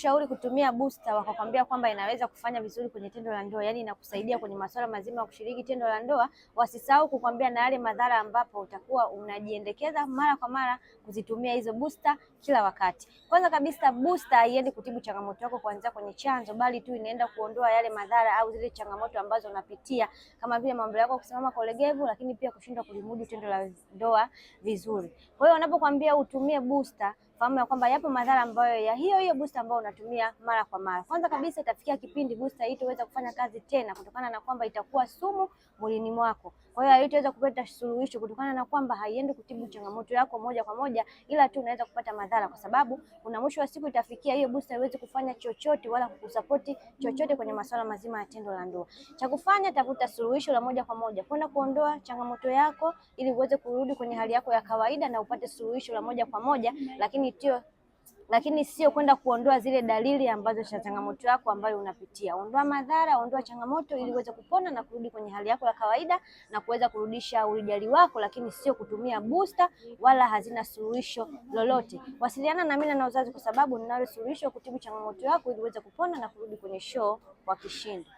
Shauri kutumia booster wakakwambia kwamba inaweza kufanya vizuri kwenye tendo la ndoa, yani inakusaidia kwenye masuala mazima ya kushiriki tendo la ndoa, wasisahau kukwambia na yale madhara ambapo utakuwa unajiendekeza mara kwa mara kuzitumia hizo booster kila wakati. Kwanza kabisa, booster haiendi kutibu changamoto yako kuanzia kwenye chanzo, bali tu inaenda kuondoa yale madhara au zile changamoto ambazo unapitia kama vile mambo yako kusimama kwa ulegevu, lakini pia kushindwa kulimudu tendo la ndoa vizuri. Kwa hiyo wanapokuambia utumie booster, fahamu ya kwamba yapo madhara ambayo ya hiyo booster ambayo unatumia mara kwa mara. Kwanza kabisa, itafikia kipindi booster hii itaweza kufanya kazi tena kutokana na kwamba itakuwa sumu mwilini mwako. Kwa hiyo haitaweza kupata suluhisho kutokana na kwamba haiendi kutibu changamoto yako moja kwa moja, ila tu unaweza kupata madhara, kwa sababu kuna mwisho wa siku itafikia hiyo booster haiwezi kufanya chochote wala kukusapoti chochote kwenye masuala mazima ya tendo la ndoa. Cha kufanya, tafuta suluhisho la moja kwa moja kwenda kuondoa changamoto yako ili uweze kurudi kwenye hali yako ya kawaida na upate suluhisho la moja kwa moja, lakini sio kwenda kuondoa zile dalili ambazo za changamoto yako ambayo unapitia. Ondoa madhara, ondoa changamoto ili uweze kupona na kurudi kwenye hali yako ya kawaida na kuweza kurudisha ulijali wako, lakini sio kutumia booster, wala hazina suluhisho lolote. Wasiliana na mimi na Uzazi kwa sababu ninalo suluhisho kutibu changamoto yako ili uweze kupona na kurudi kwenye show kwa kishindo.